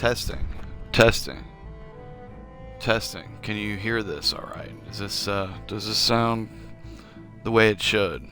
Testing. Testing. Testing. Can you hear this alright? Is this, does this sound the way it should?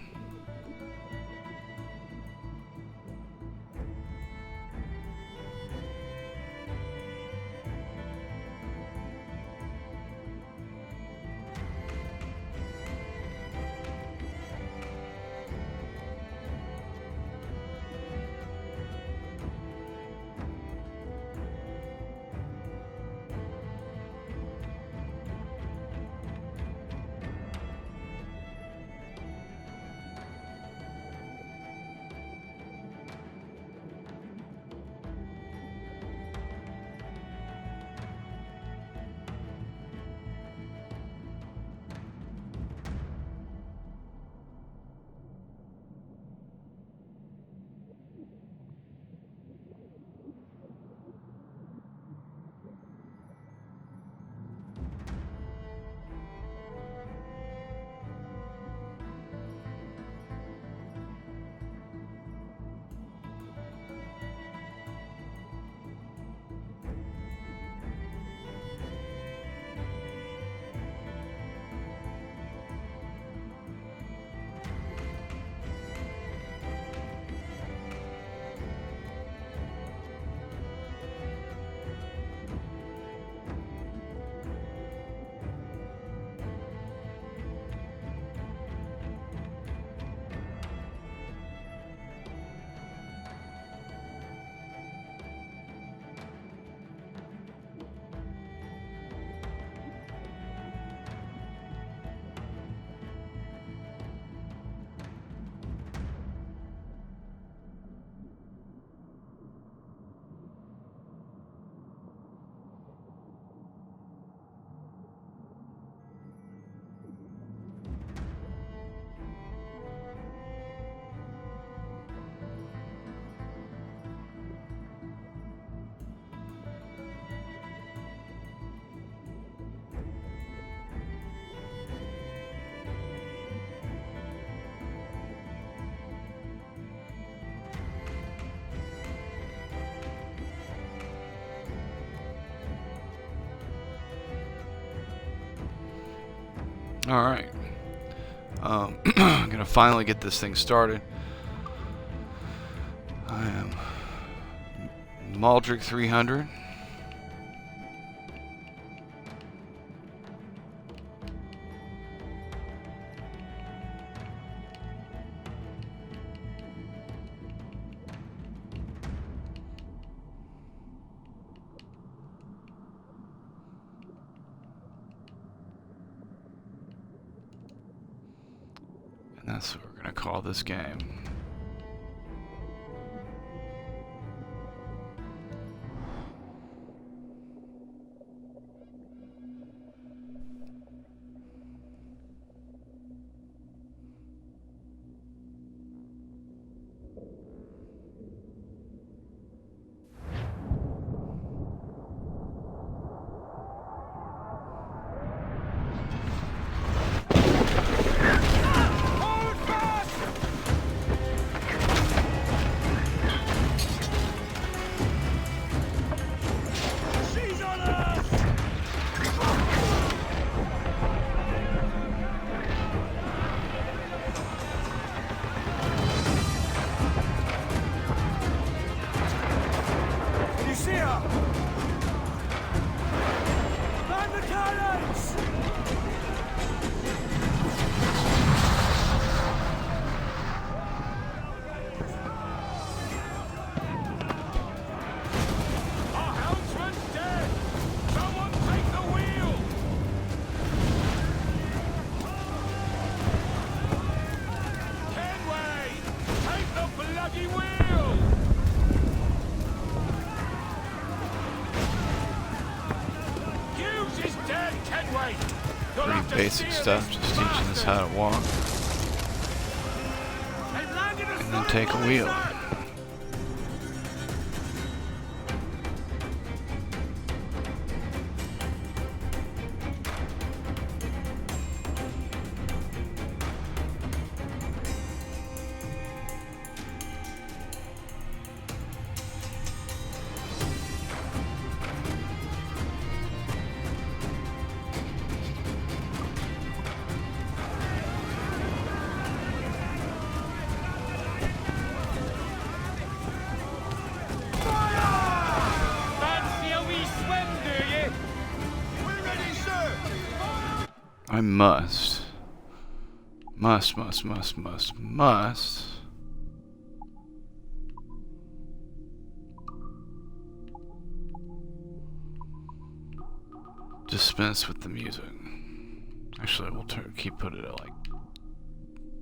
Alright. I'm gonna finally get this thing started. I am Maldrick 300. And that's what we're gonna call this game. Pretty basic stuff, just teaching us how to walk and then take a wheel. I must dispense with the music. Actually, we'll keep put it at like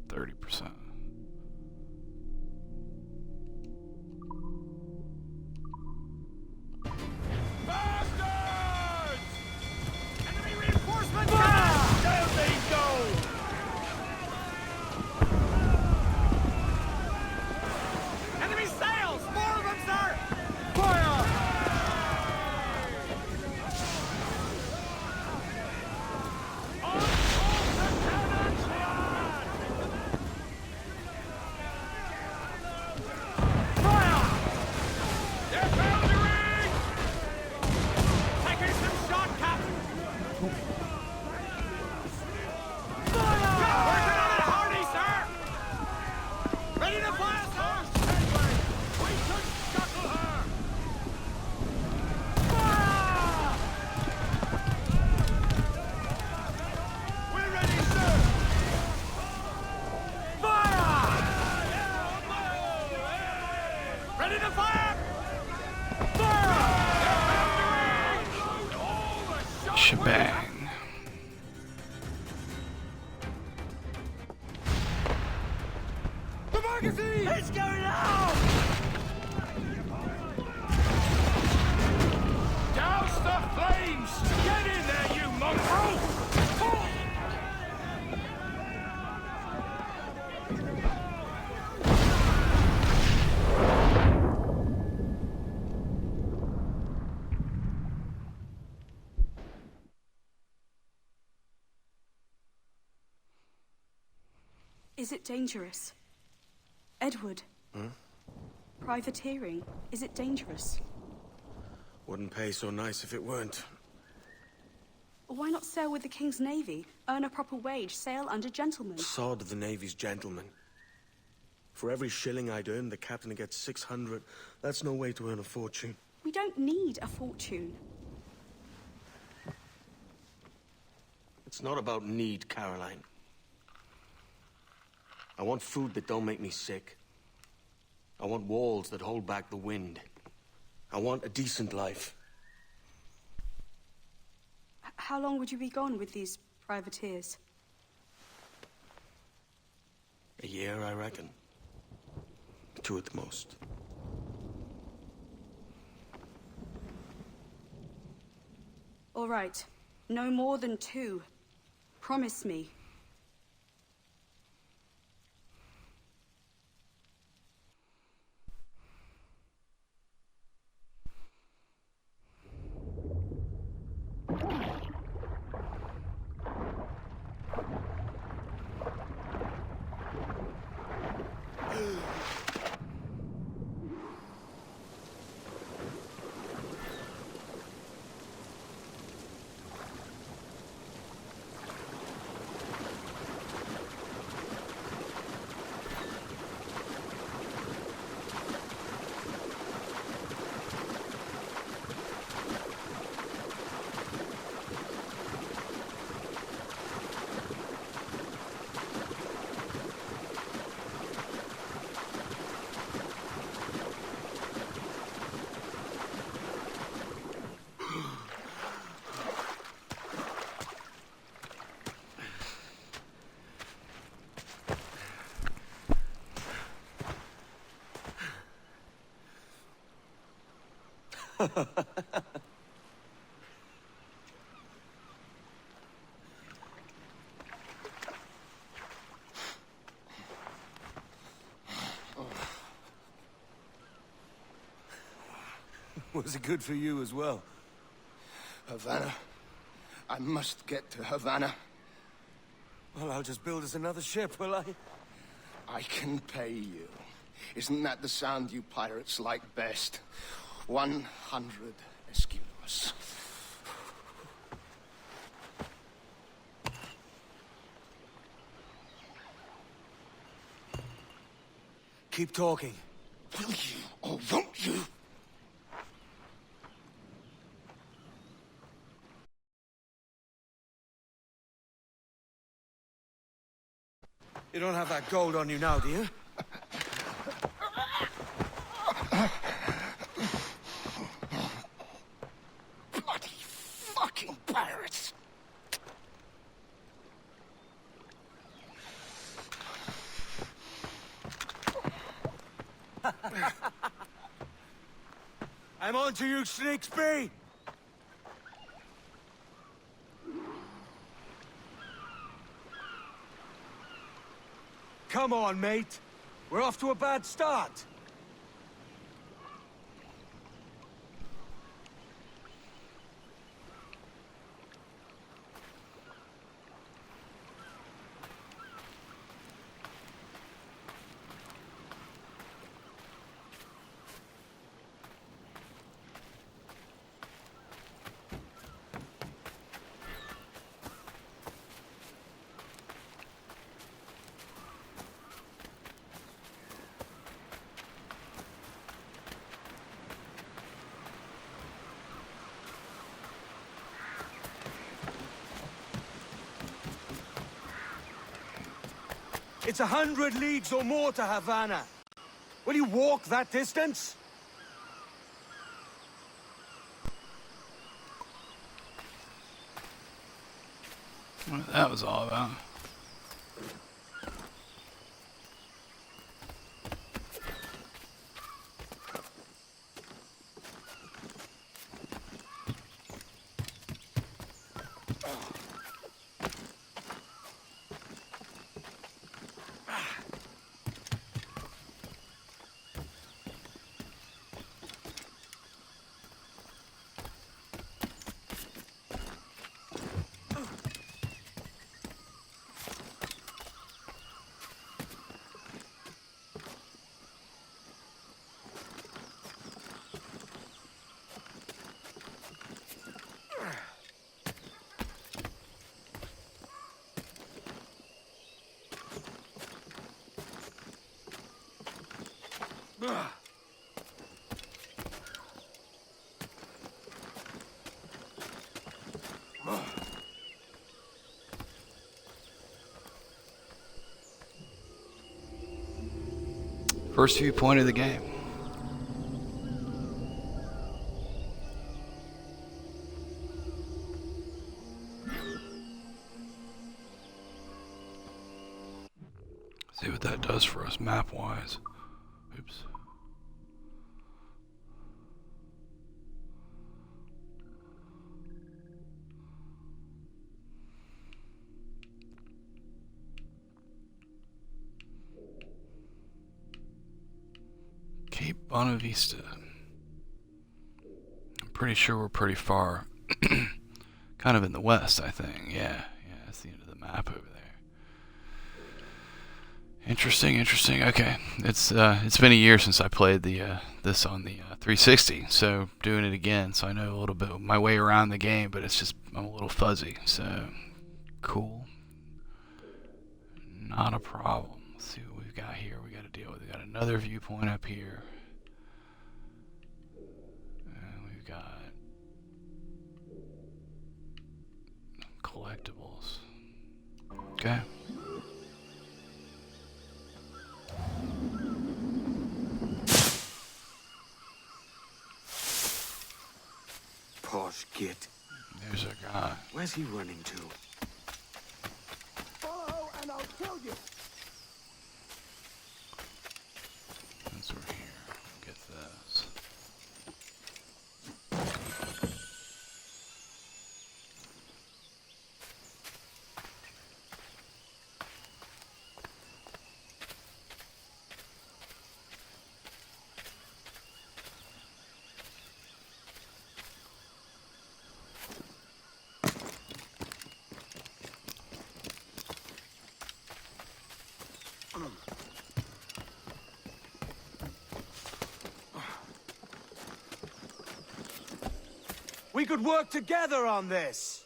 30%. Bastards! Enemy reinforcements! Down they go! Enemy sails! More of them, sir! Fire! On the cannons, lad! Fire! They're foundering! Taking some shot, Captain! Fire! Working on it hardy, sir! Ready to fire, sir! We should scuttle her! Fire! We're ready, sir! Fire! Ready to fire! Fire! They're foundering! All the shot Shebang. The magazine! It's going out! Douse the flames! Get in there, you mongrel! Is it dangerous? Edward? Privateering, is it dangerous? Wouldn't pay so nice if it weren't. Why not sail with the King's Navy? Earn a proper wage, sail under gentlemen. Sod the Navy's gentlemen. For every shilling I'd earn, the captain gets 600. That's no way to earn a fortune. We don't need a fortune. It's not about need, Caroline. I want food that don't make me sick. I want walls that hold back the wind. I want a decent life. How long would you be gone with these privateers? A year, I reckon. 2 at the most. All right. No more than 2. Promise me. Was it good for you as well? Havana. I must get to Havana. Well, I'll just build us another ship, will I? I can pay you. Isn't that the sound you pirates like best? 100 escudos. Keep talking. Will you or won't you? You don't have that gold on you now, do you? Bloody fucking pirates! I'm on to you, Snakesby! Come on, mate. We're off to a bad start. It's 100 leagues or more to Havana. Will you walk that distance? What that was all about. First viewpoint of the game. See what that does for us map-wise. Oops. Cape Bonavista. I'm pretty sure we're pretty far. Kind of in the west, I think. Yeah, that's the end of the map over there. Interesting. Okay, it's been a year since I played this on the 360, so doing it again, so I know a little bit of my way around the game, but it's just I'm a little fuzzy. So cool, not a problem. Let's see what we've got here. We got to deal with. We got another viewpoint up here, and we've got collectibles. Okay. Posh git. There's our guy. Where's he running to? Follow and I'll kill you! Since we're here, we'll get this. We could work together on this.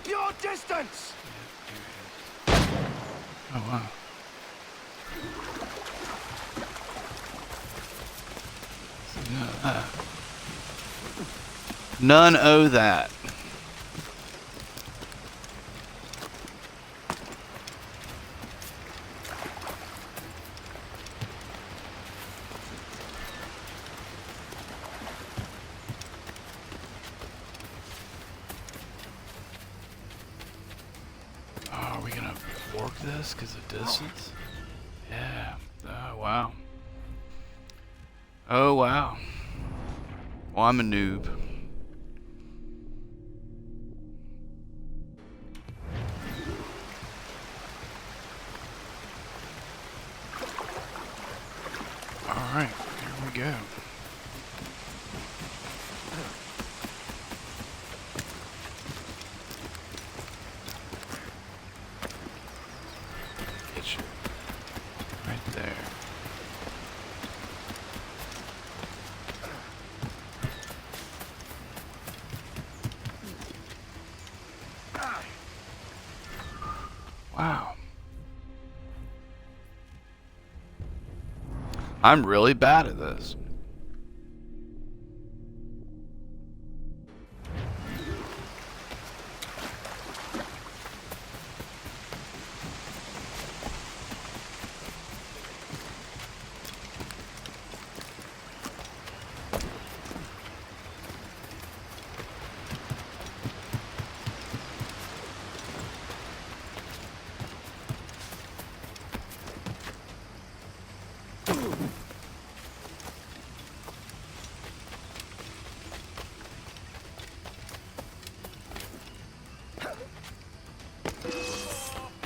Keep your distance! Oh, wow. None o' that. Oh, are we gonna fork this because of distance? Yeah. Oh, wow. Oh, wow. Well, I'm a noob. Alright, here we go. Get you. Right there. Wow. I'm really bad at this.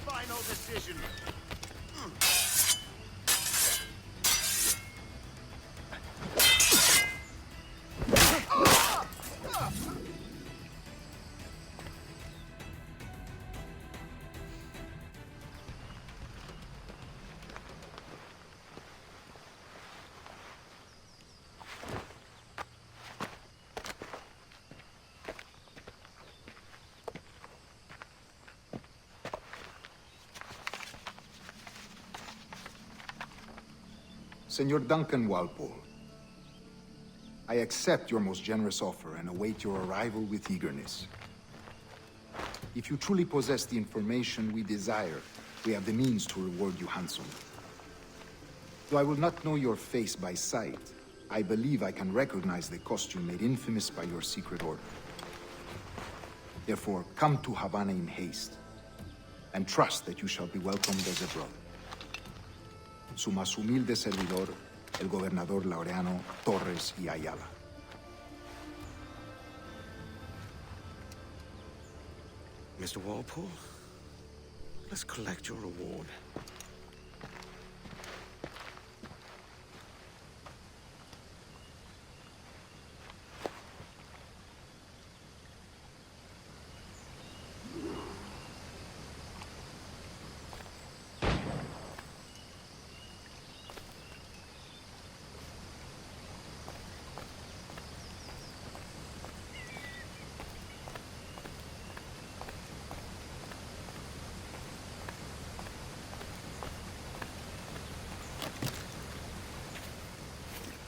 Final decision. Senor Duncan Walpole, I accept your most generous offer and await your arrival with eagerness. If you truly possess the information we desire, we have the means to reward you handsomely. Though I will not know your face by sight, I believe I can recognize the costume made infamous by your secret order. Therefore, come to Havana in haste, and trust that you shall be welcomed as a brother. Su más humilde servidor, el gobernador Laureano Torres y Ayala. Mr. Walpole, let's collect your reward.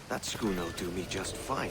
That schooner'll do me just fine.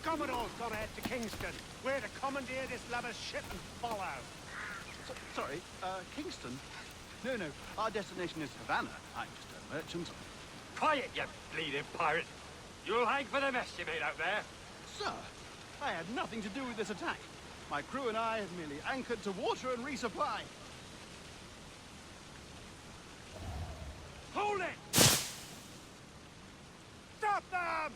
Commodore's gone ahead to Kingston. We're to commandeer this lover's ship and follow. Sorry, Kingston? No, our destination is Havana. I'm just a merchant. Quiet, you bleeding pirate. You'll hang for the mess you made out there. Sir, I had nothing to do with this attack. My crew and I have merely anchored to water and resupply. Hold it! Stop them!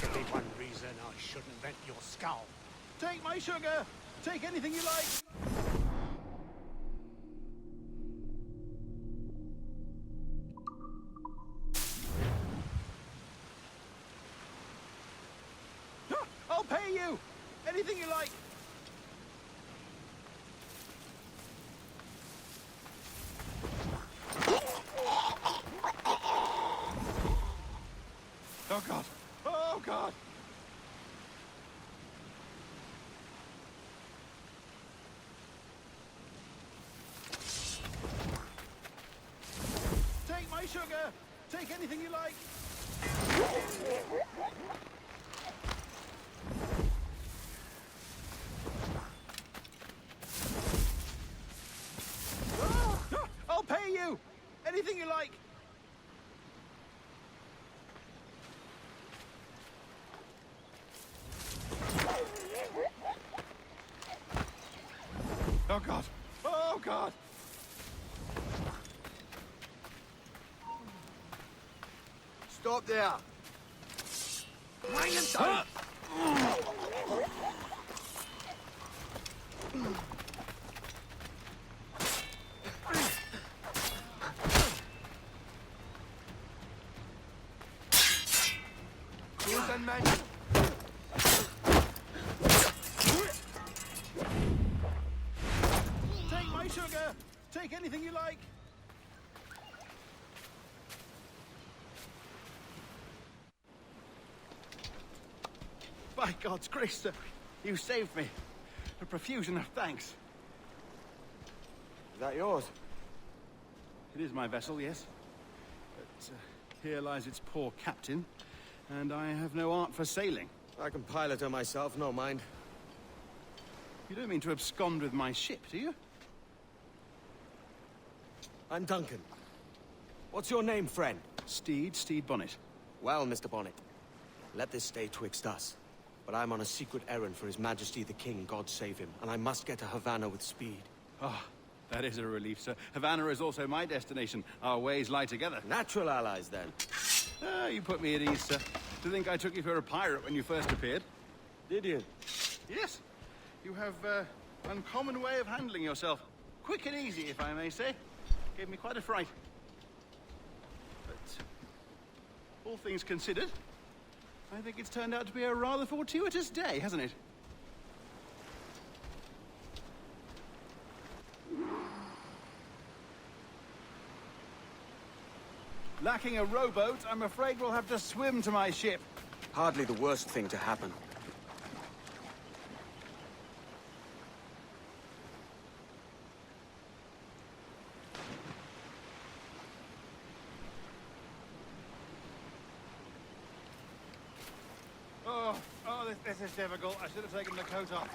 Give me one reason I shouldn't vent your skull. Take my sugar! Take anything you like! I'll pay you! Anything you like! Oh God! Oh God! Take my sugar! Take anything you like! I'll pay you! Anything you like! Oh God! Oh God! Stop there! Bring him down! Here's a man. Take my sugar! Take anything you like! By God's grace, sir, you saved me. A profusion of thanks. Is that yours? It is my vessel, yes. But here lies its poor captain, and I have no art for sailing. I can pilot her myself, no mind. You don't mean to abscond with my ship, do you? I'm Duncan. What's your name, friend? Steed Bonnet. Well, Mr. Bonnet, let this stay twixt us. But I'm on a secret errand for His Majesty the King, God save him, and I must get to Havana with speed. Ah, that is a relief, sir. Havana is also my destination. Our ways lie together. Natural allies, then. Ah, you put me at ease, sir. To think I took you for a pirate when you first appeared. Did you? Yes. You have an uncommon way of handling yourself. Quick and easy, if I may say. Gave me quite a fright. But all things considered, I think it's turned out to be a rather fortuitous day, hasn't it? Lacking a rowboat, I'm afraid we'll have to swim to my ship. Hardly the worst thing to happen. This is difficult. I should have taken the coat off.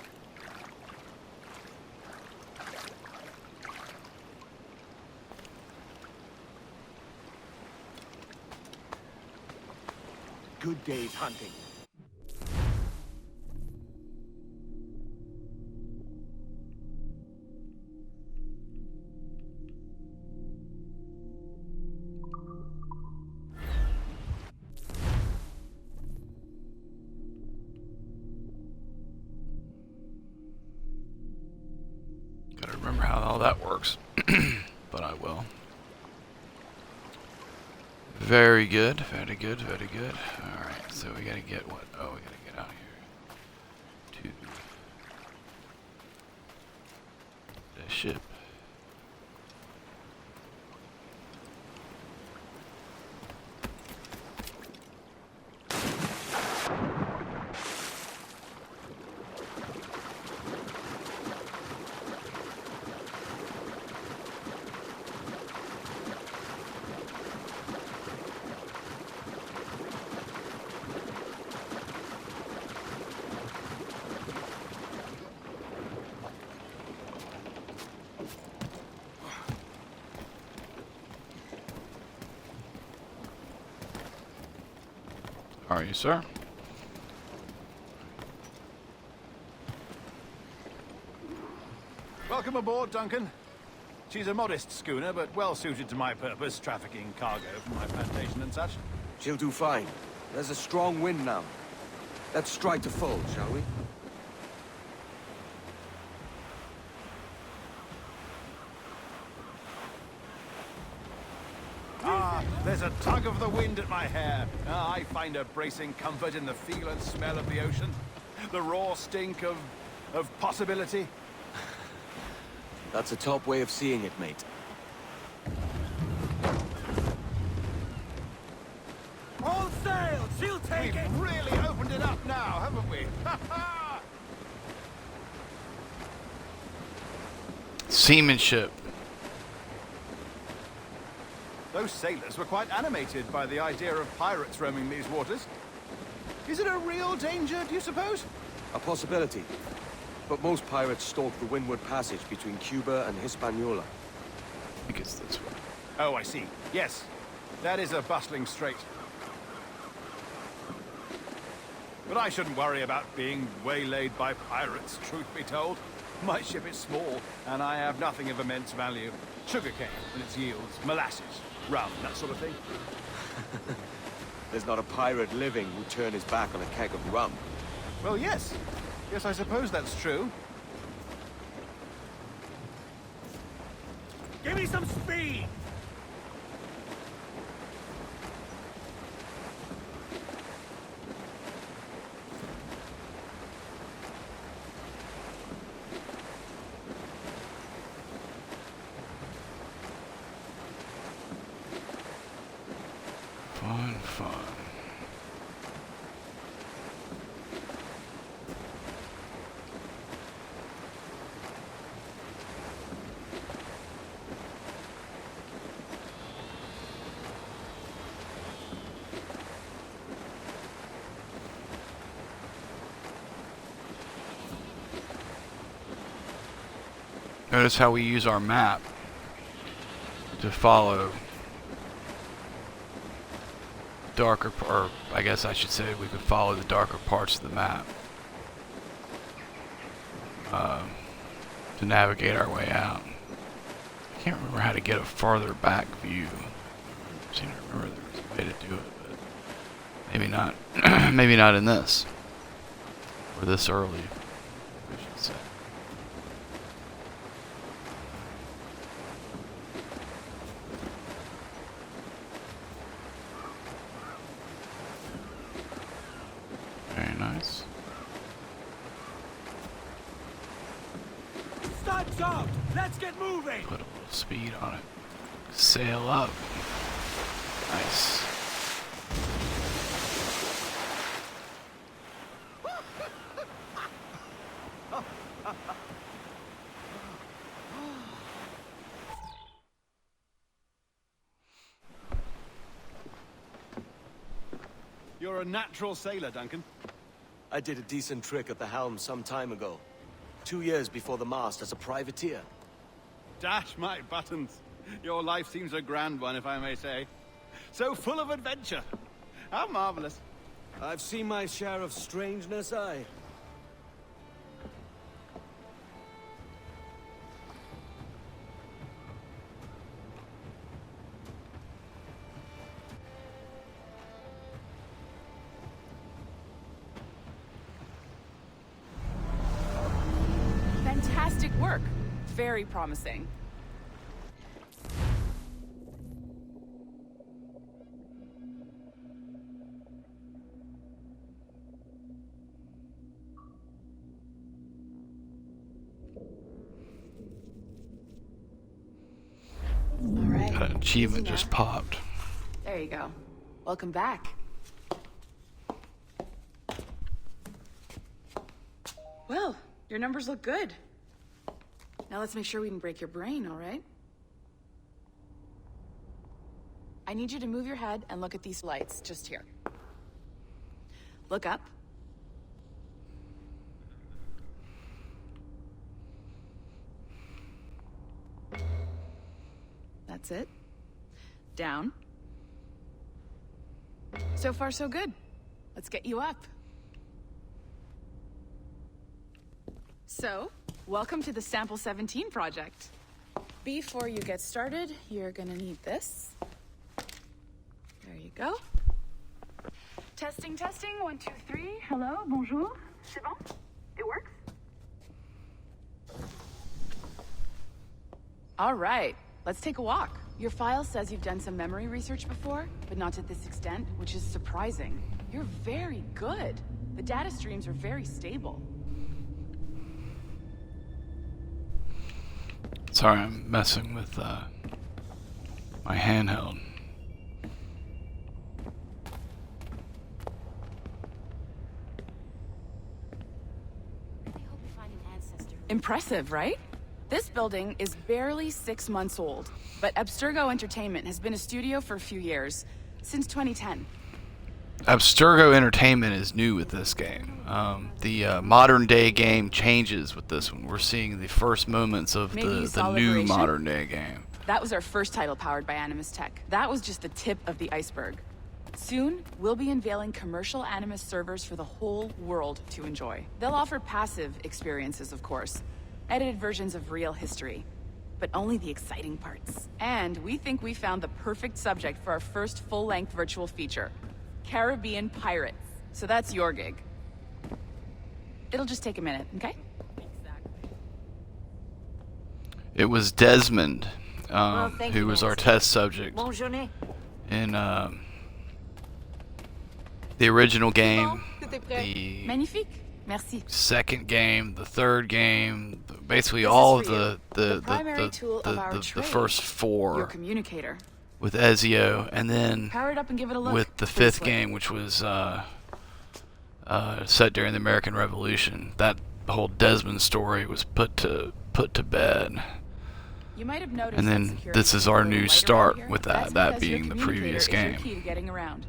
Good day's hunting. Gotta remember how all that works. But I will. Very good, very good, very good. Alright, so we gotta get what? Oh, we gotta get out here. To the ship. Are you, sir? Welcome aboard, Duncan. She's a modest schooner, but well suited to my purpose, trafficking cargo from my plantation and such. She'll do fine. There's a strong wind now. Let's strike to full, shall we? Ah, there's a tug of the wind at my hair. Ah, I find a bracing comfort in the feel and smell of the ocean. The raw stink of possibility. That's a top way of seeing it, mate. All sail! She'll take it! We've really opened it up now, haven't we? Ha ha! Seamanship. Those sailors were quite animated by the idea of pirates roaming these waters. Is it a real danger, do you suppose? A possibility. But most pirates stalk the windward passage between Cuba and Hispaniola. I think it's this way. Oh, I see. Yes, that is a bustling strait. But I shouldn't worry about being waylaid by pirates, truth be told. My ship is small, and I have nothing of immense value. Sugarcane and its yields, molasses, rum, that sort of thing. There's not a pirate living who'd turn his back on a keg of rum. Well, yes. Yes, I suppose that's true. Give me some speed! Fun, fun. Notice how we use our map to follow darker, or I guess I should say we could follow the darker parts of the map to navigate our way out. I can't remember how to get a farther back view. I seem to remember there was a way to do it, but maybe not. Maybe not in this, or this early, I should say. Very nice. Start job! Let's get moving! Put a little speed on it. Sail up. Nice. You're a natural sailor, Duncan. I did a decent trick at the helm some time ago. 2 years before the mast as a privateer. Dash my buttons. Your life seems a grand one, if I may say. So full of adventure. How marvelous. I've seen my share of strangeness, aye. Fantastic work. Very promising. All right. That achievement Easy just now. popped. There you go. Welcome back. Well, your numbers look good. Now let's make sure we can break your brain, all right? I need you to move your head and look at these lights just here. Look up. That's it. Down. So far, so good. let's get you up. So, welcome to the Sample 17 project. Before you get started, you're gonna need this. There you go. Testing, testing, 1, 2, 3. Hello, bonjour. C'est bon? It works? All right, let's take a walk. Your file says you've done some memory research before, but not to this extent, which is surprising. You're very good. The data streams are very stable. Sorry, I'm messing with my handheld. Impressive, right? This building is barely 6 months old, but Abstergo Entertainment has been a studio for a few years, since 2010. Abstergo Entertainment is new with this game. The modern day game changes with this one. We're seeing the first moments of the new modern day game. That was our first title powered by Animus Tech. That was just the tip of the iceberg. Soon, we'll be unveiling commercial Animus servers for the whole world to enjoy. They'll offer passive experiences, of course. Edited versions of real history. But only the exciting parts. And we think we found the perfect subject for our first full-length virtual feature. Caribbean pirates. So that's your gig. It'll just take a minute, okay? It was Desmond who was our test subject in the original game, the Magnifique. Merci. second game, the third game, basically all of the first Your four communicator. with Ezio, and then Power it up and give it a look. with the fifth game, which was set during the American Revolution. That whole Desmond story was put to bed. You might have noticed And that then security this is is our a little new lighter start out here. with That's that because your being the communicator previous is your game. key to getting around.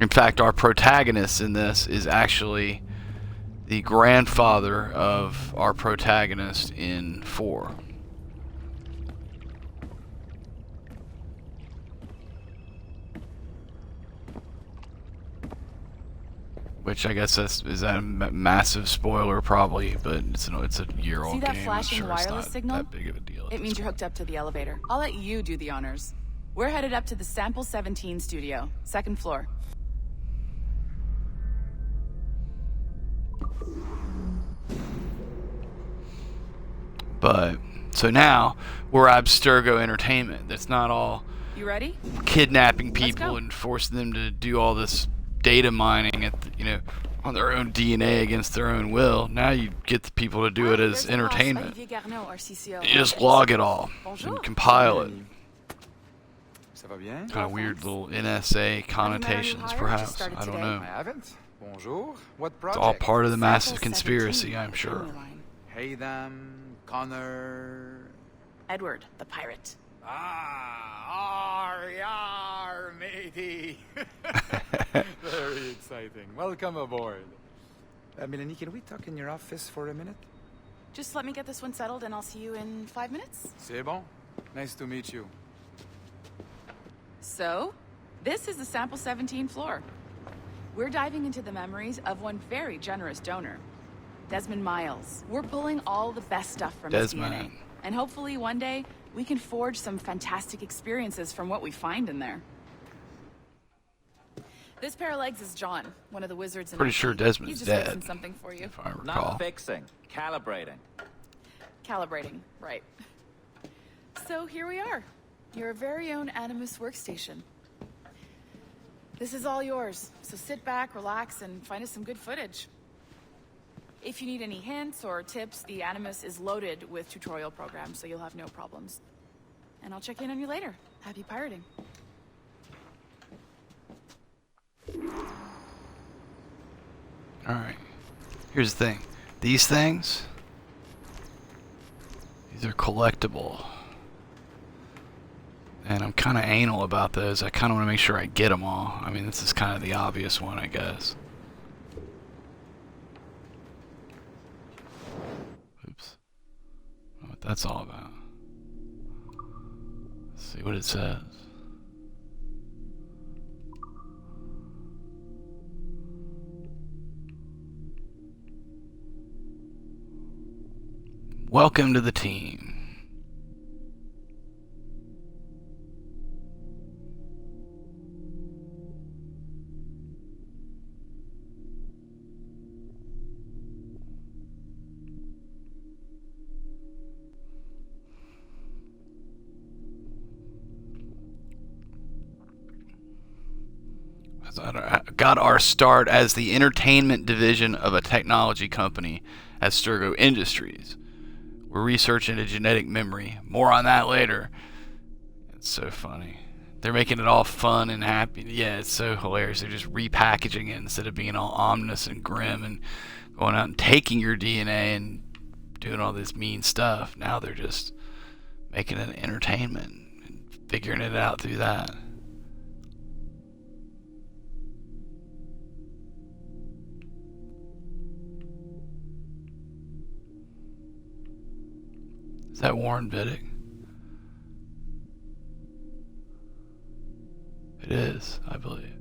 In fact, our protagonist in this is actually the grandfather of our protagonist in 4. Which I guess is that a massive spoiler, probably, but it's a year-old See game. that flashing I'm sure it's wireless not signal? that big of a deal. It means you're hooked up to the elevator. I'll let you do the honors. We're headed up to the Sample 17 studio, 2nd floor. But so now we're Abstergo Entertainment. That's not all You ready? kidnapping go. people and forcing them to do all this data mining at on their own DNA against their own will. Now you get the people to do it as There's the boss, entertainment. Olivier Garneau, our CCO. You just log it all Bonjour. and compile it. Ça va bien? Kind of weird little NSA connotations, hire? Just perhaps. started I don't today. know. I haven't. Bonjour. What It's project? all part of the massive Sample conspiracy, 17, I'm the sure. family line. Hey, them, Connor. Edward, the pirate. Ah, yar, matey. Very exciting. Welcome aboard. Melanie, can we talk in your office for a minute? Just let me get this one settled and I'll see you in 5 minutes. C'est bon. Nice to meet you. So, this is the Sample 17 floor. We're diving into the memories of one very generous donor, Desmond Miles. We're pulling all the best stuff from his DNA. Desmond. And hopefully one day, we can forge some fantastic experiences from what we find in there. This pair of legs is John, one of the wizards in Pretty our sure team. Desmond's He's just dead. fixing something for you. If I recall. Not fixing, calibrating. Calibrating, right. So here we are, your very own Animus workstation. This is all yours, so sit back, relax, and find us some good footage. If you need any hints or tips, the Animus is loaded with tutorial programs, so you'll have no problems. And I'll check in on you later. Happy pirating. Alright. Here's the thing. These things, these are collectible. And I'm kind of anal about those. I kind of want to make sure I get them all. I mean, this is kind of the obvious one, I guess. Oops. I don't know what that's all about. Let's see what it says. Welcome to the team. Got our start as the entertainment division of a technology company at Sturgo Industries. We're researching a genetic memory. More on that later. It's so funny. They're making it all fun and happy. Yeah, it's so hilarious. They're just repackaging it instead of being all ominous and grim and going out and taking your DNA and doing all this mean stuff. Now they're just making it entertainment and figuring it out through that. Is that Warren Vidic? It is, I believe.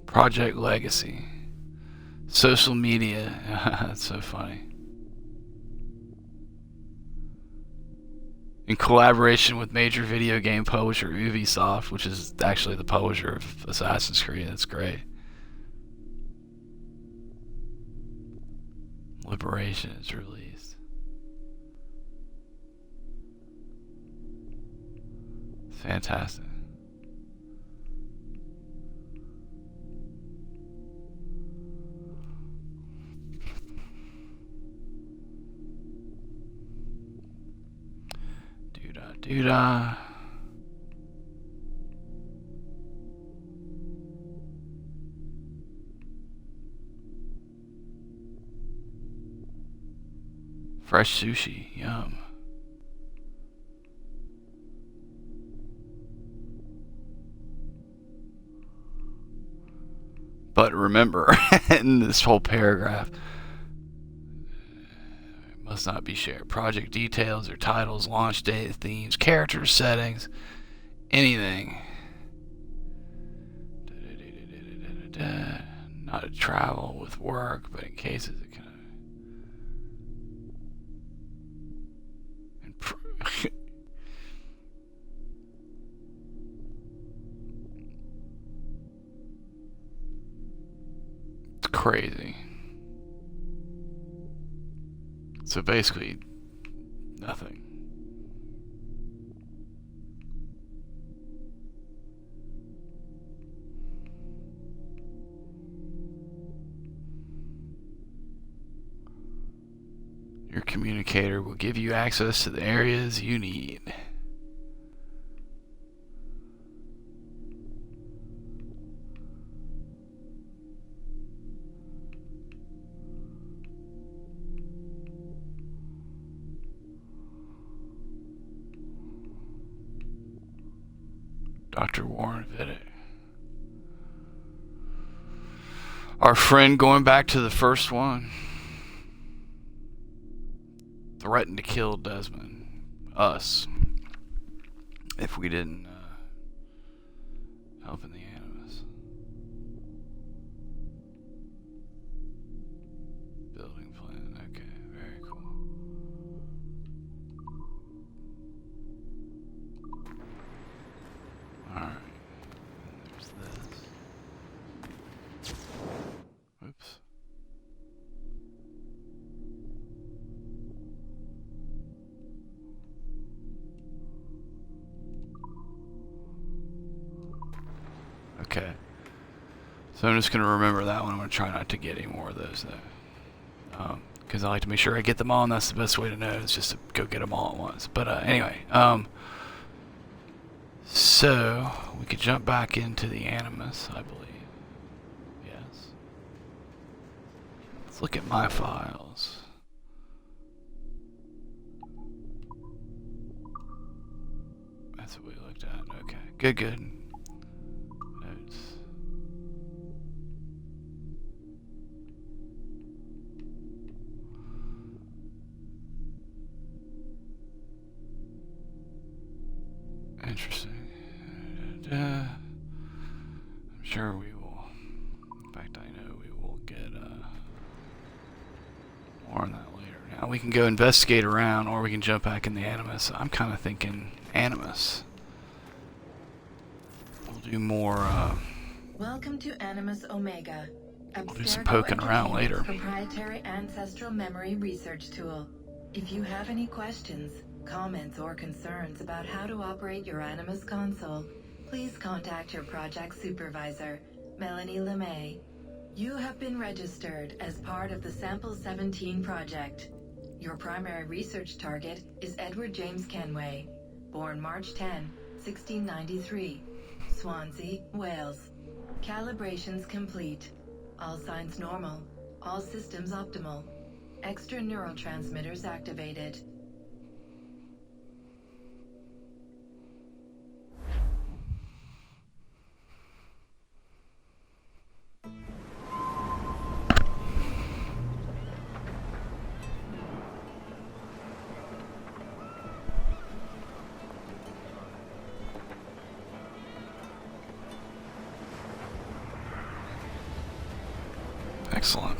Project Legacy. Social media. That's so funny. In collaboration with major video game publisher Ubisoft, which is actually the publisher of Assassin's Creed. That's great. Liberation is released. Fantastic. Doodah. Fresh sushi, yum. But remember, in this whole paragraph, must not be shared. Project details or titles, launch date, themes, characters, settings, anything. Not to travel with work, but in cases it can. It's crazy. So basically, nothing. Your communicator will give you access to the areas you need. Dr. Warren Vidic. Our friend going back to the first one. Threatened to kill Desmond. Us. If we didn't help in the Animus. Building plan. Okay, very cool. Alright. There's this. Oops. Okay. So I'm just going to remember that one. I'm going to try not to get any more of those, though. Because I like to make sure I get them all, and that's the best way to know, is just to go get them all at once. But anyway, so we could jump back into the Animus, I believe. Yes. Let's look at my files. That's what we looked at. Okay. Good, good. Notes. Interesting. I'm sure we will. In fact, I know we will get more on that later. Now we can go investigate around, or we can jump back in the Animus. I'm kind of thinking Animus. We'll do more. Welcome to Animus Omega. We'll do some poking around later. Proprietary ancestral memory research tool. If you have any questions, comments, or concerns about how to operate your Animus console, please contact your project supervisor, Melanie LeMay. You have been registered as part of the Sample 17 project. Your primary research target is Edward James Kenway, born March 10, 1693, Swansea, Wales. Calibrations complete. All signs normal. All systems optimal. Extra neurotransmitters activated. Excellent.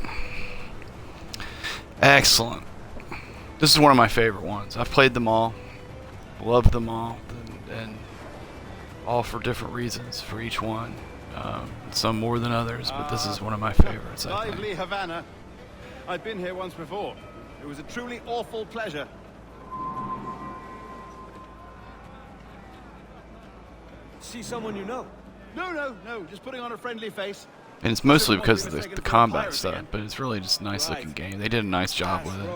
Excellent. This is one of my favorite ones. I've played them all, loved them all, and all for different reasons for each one. Some more than others, but this is one of my favorites. I think. Lively Havana. I've been here once before. It was a truly awful pleasure. See someone you know? No, just putting on a friendly face. And it's mostly because of the combat stuff, but it's really just a nice looking game. They did a nice job with it.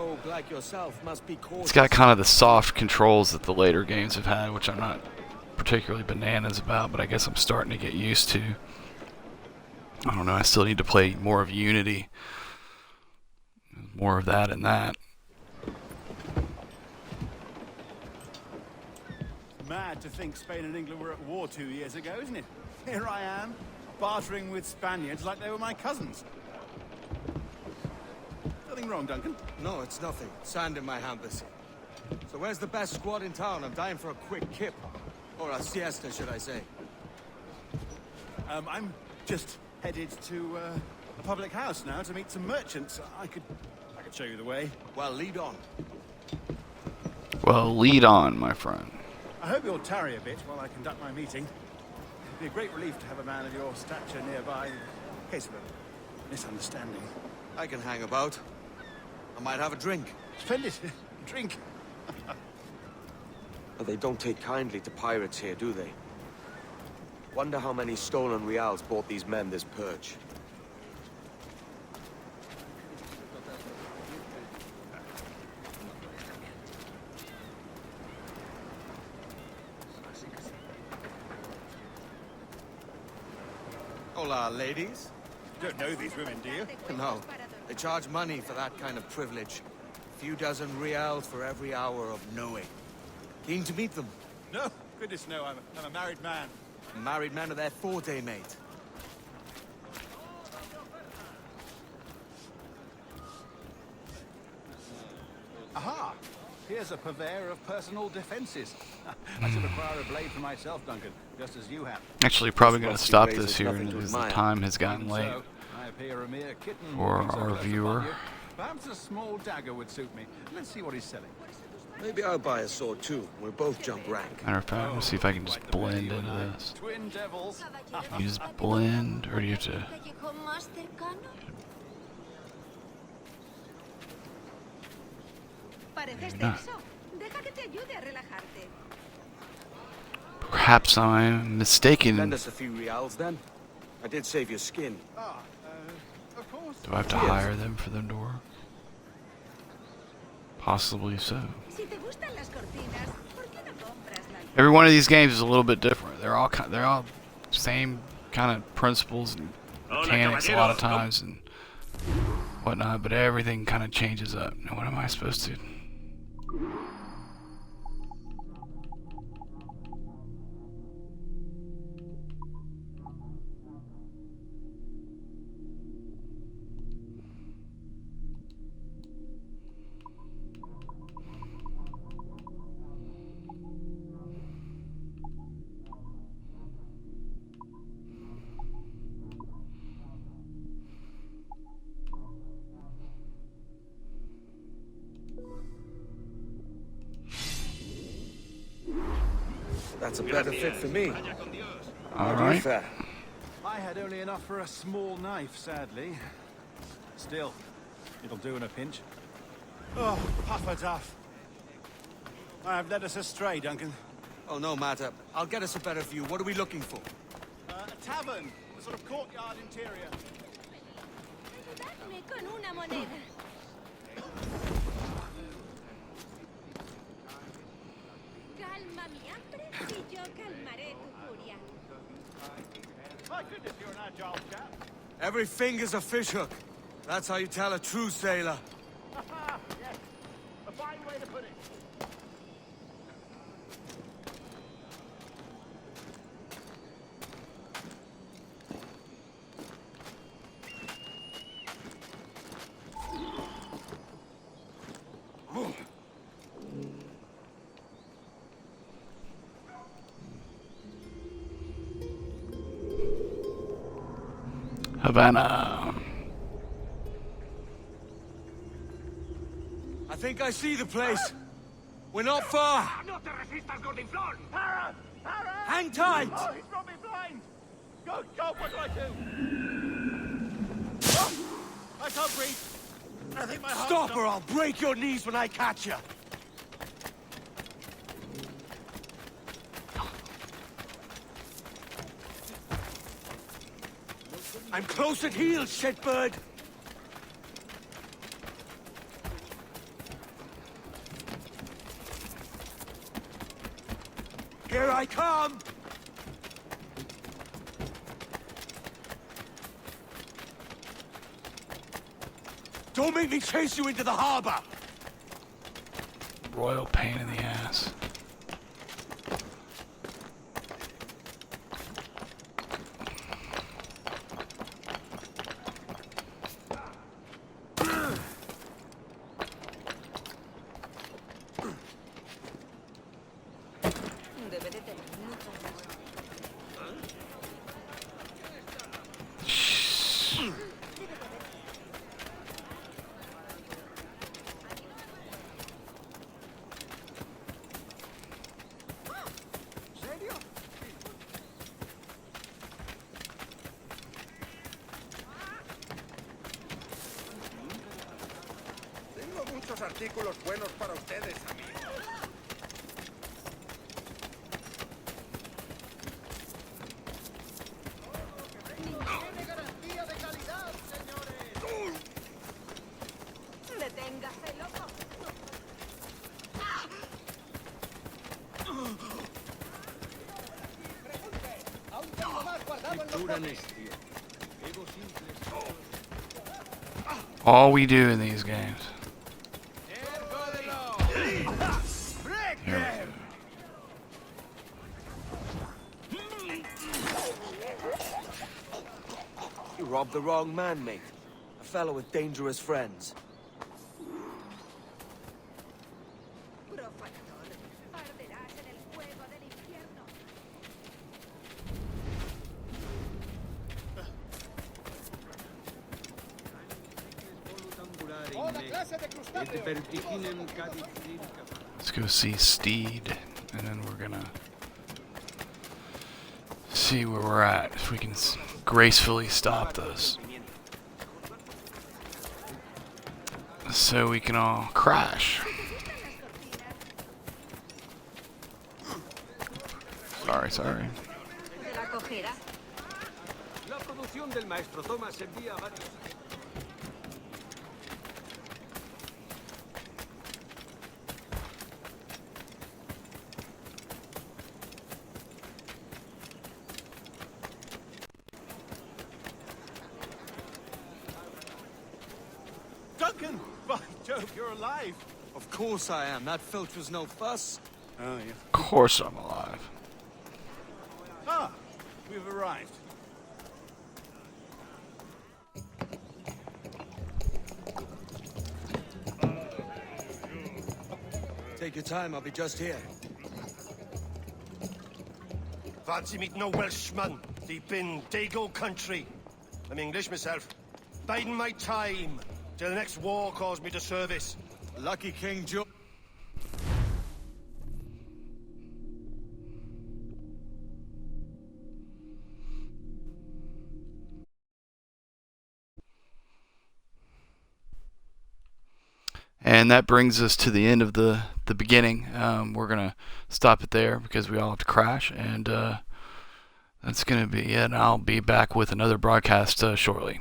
It's got kind of the soft controls that the later games have had, which I'm not particularly bananas about, but I guess I'm starting to get used to. I don't know, I still need to play more of Unity. More of that and that. Mad to think Spain and England were at war 2 years ago, isn't it? Here I am, bartering with Spaniards like they were my cousins. Nothing wrong, Duncan? No, it's nothing. Sand in my hampers. So where's the best squad in town? I'm dying for a quick kip. Or a siesta, should I say. I'm just headed to a public house now to meet some merchants. I could show you the way. Well, lead on. Well, lead on, my friend. I hope you'll tarry a bit while I conduct my meeting. It'd be a great relief to have a man of your stature nearby in case of a misunderstanding. I can hang about. I might have a drink. Splendid. Drink. But they don't take kindly to pirates here, do they? Wonder how many stolen reals bought these men this purge. Hola, ladies. You don't know these women, do you? No. They charge money for that kind of privilege. A few dozen reals for every hour of knowing. Keen to meet them. No, goodness no, I'm a married man. Married men are their forte, mate. Aha! Here's a purveyor of personal defenses. I should acquire a blade for myself, Duncan, just as you have. Actually, probably going to stop this here because the time has gotten late So, I appear a mere kitten for walking so our close upon viewer. you. Perhaps a small dagger would suit me. Let's see what he's selling. Maybe I'll buy a sword too. We'll both jump rank. Matter of fact, let's see if I can just blend into this. Twin devils. You just blend, or do you have to? Not. Perhaps I'm mistaken. Lend us a few reals then. I did save your skin. Of course. Do I have to hire them for the door? Possibly so. Every one of these games is a little bit different. They're all same kind of principles and mechanics a lot of times and whatnot, but everything kind of changes up. Now, what am I supposed to? That's a better fit for me. All How do you right. fare? I had only enough for a small knife, sadly. Still, it'll do in a pinch. Oh, puffer duff. I have led us astray, Duncan. Oh, no matter. I'll get us a better view. What are we looking for? A tavern, a sort of courtyard interior. Ayúdame con una moneda. Calma mi hambre y yo calmaré tu furia. My goodness, you're an agile chap. Every finger's a fishhook. That's how you tell a true sailor. Yes, a fine way to put it. Havana. I think I see the place. We're not far. ¡No te resistas, gordinflón! ¡Para! ¡Para! Hang tight. Oh, he's brought me blind. Go, what do I do? I can't breathe. I think my heart's Stop or I'll break your knees when I catch you. I'm close at heel, shitbird. Here I come. Don't make me chase you into the harbor. Royal pain in the ass. Debe de tener mucho gusto. Tengo muchos artículos buenos para ustedes, amigos. Tiene garantía de calidad, señores. Deténgase, loco. Aún tengo más guardado en los botes. All we do in these games. Here You robbed the wrong man, mate. A fellow with dangerous friends. Profanador. Arderás en el fuego del infierno. Toda clase de crustáceos. Let's go see Steed, and then we're gonna see where we're at. If we can gracefully stop this, so we can all crash. Sorry. La cogerá. La producción del maestro Thomas envía varios. Duncan! By Jove, you're alive. Of course I am. That filch was no fuss. Oh, yeah. Of course I'm alive. Ah, we've arrived. Take your time. I'll be just here. Fancy meeting a Welshman deep in Dago country. I'm English myself. Biding my time till the next war calls me to service. Lucky King Joe. And that brings us to the end of the beginning. We're going to stop it there because we all have to crash. And that's going to be it. I'll be back with another broadcast shortly.